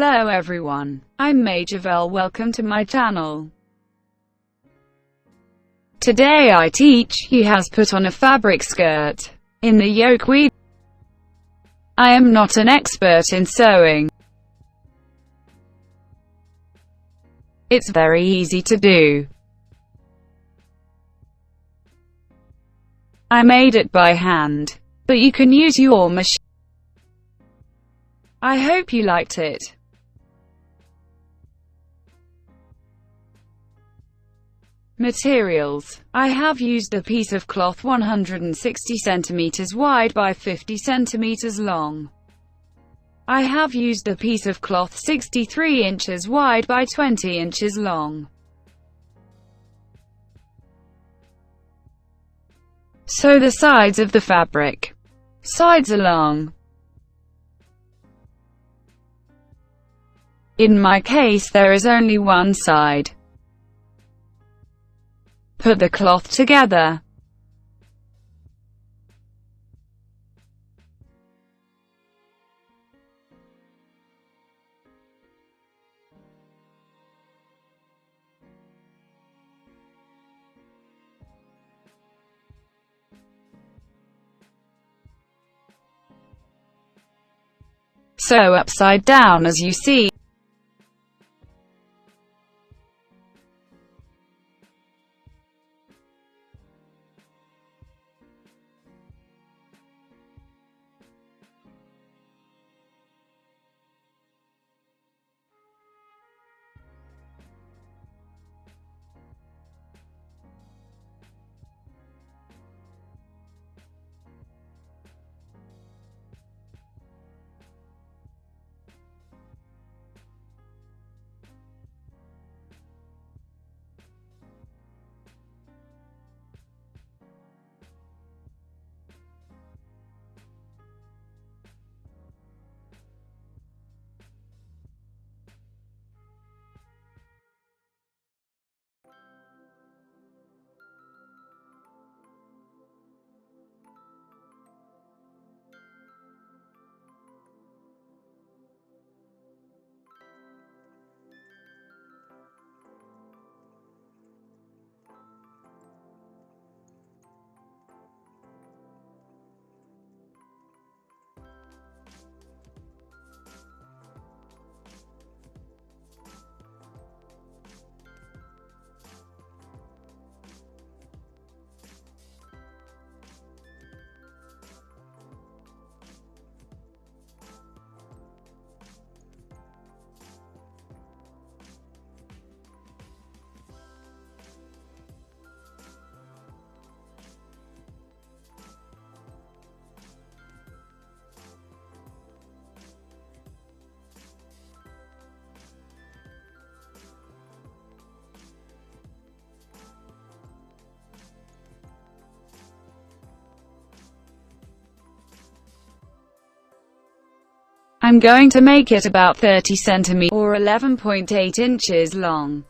Hello everyone, I'm Majorvel. Welcome to my channel. Today I teach you how to put on a fabric skirt in the yoke weave. I am not an expert in sewing. It's very easy to do. I made it by hand, but you can use your machine. I hope you liked it. Materials. I have used a piece of cloth 160 centimeters wide by 50 centimeters long. I have used a piece of cloth 63 inches wide by 20 inches long. Sew the sides of the fabric. Sides along. In my case there is only one side. Put the cloth together. Sew upside down as you see. I'm going to make it about 30 centimeters or 11.8 inches long.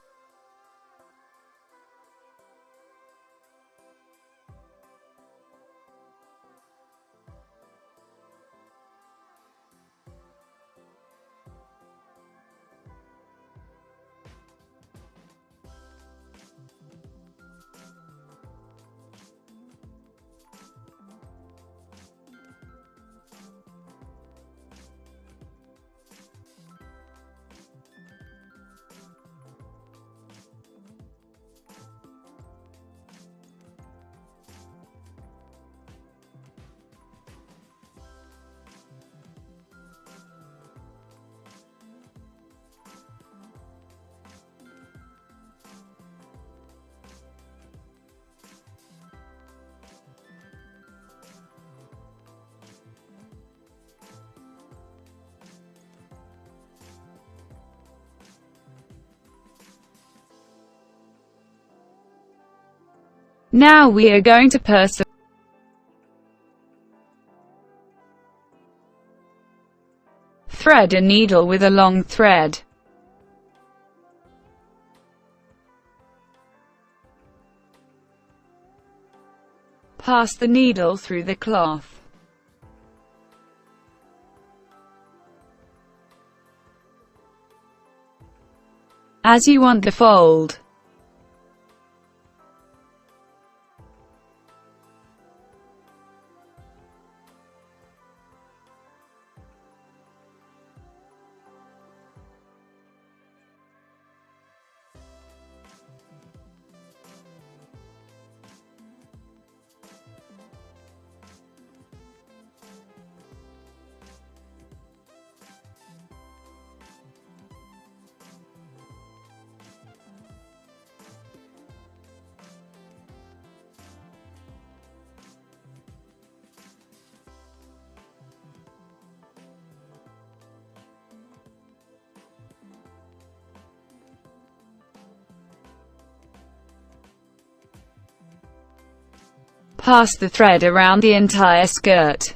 Now we are going to purse thread a needle with a long thread. Pass the needle through the cloth. as you want the fold. Pass the thread around the entire skirt.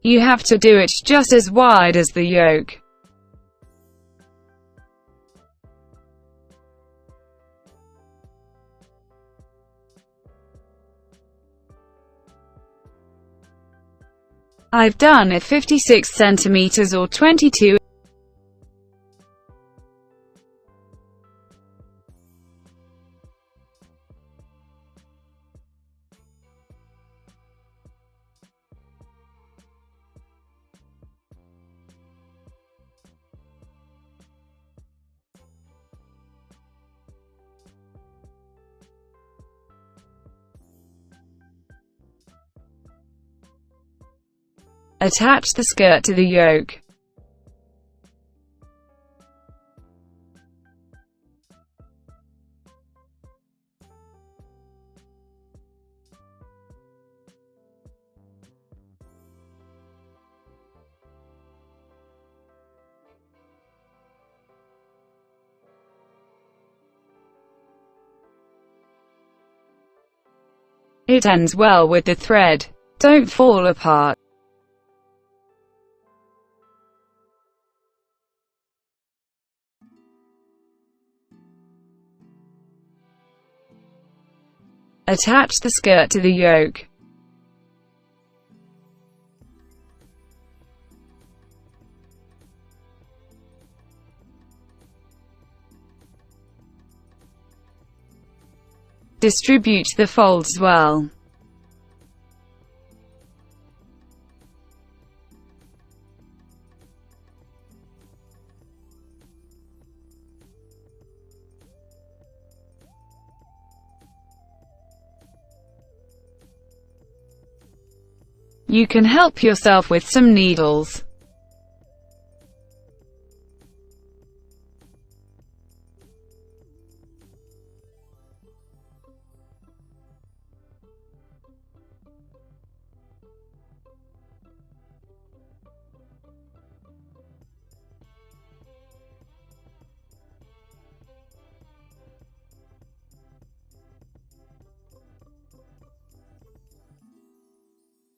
You have to do it just as wide as the yoke. I've done it 56 centimeters or 22. Attach the skirt to the yoke. It ends well with the thread. Don't fall apart. Attach the skirt to the yoke. Distribute the folds well. You can help yourself with some needles.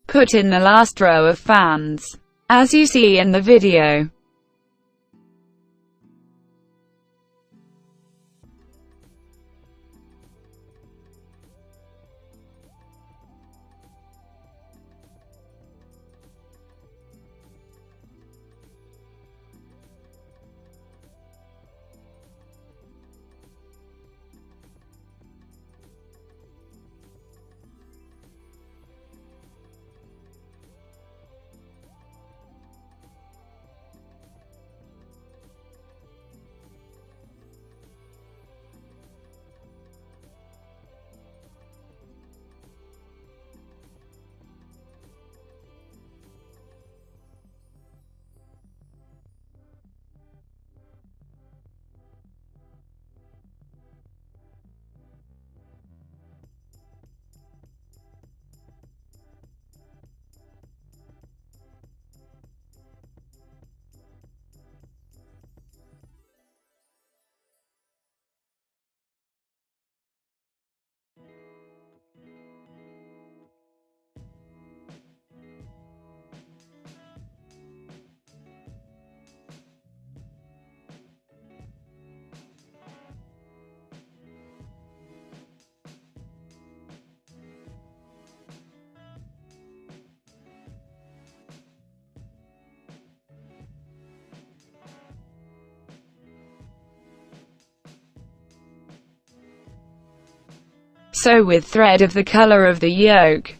Put in the last row of fans, as you see in the video. Sew with thread of the color of the yolk.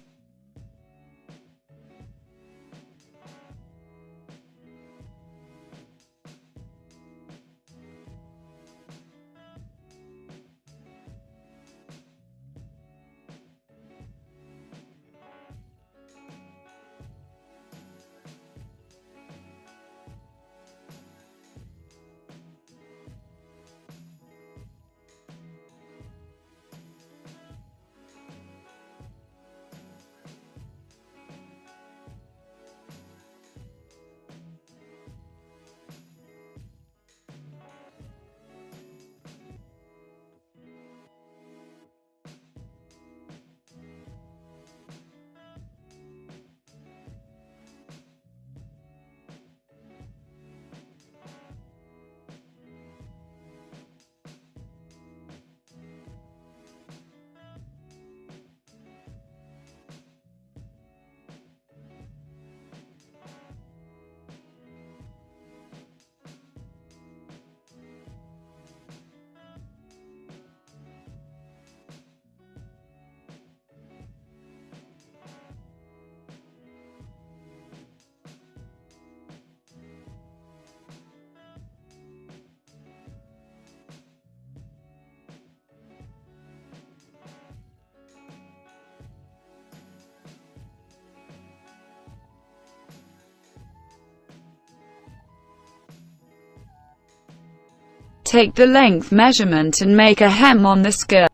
Take the length measurement and make a hem on the skirt.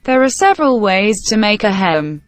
There are several ways to make a hem.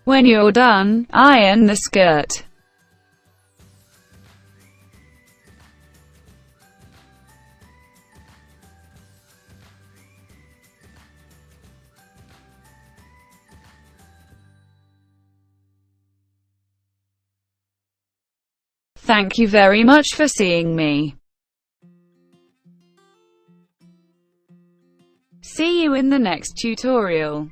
When you're done, iron the skirt. Thank you very much for seeing me. See you in the next tutorial.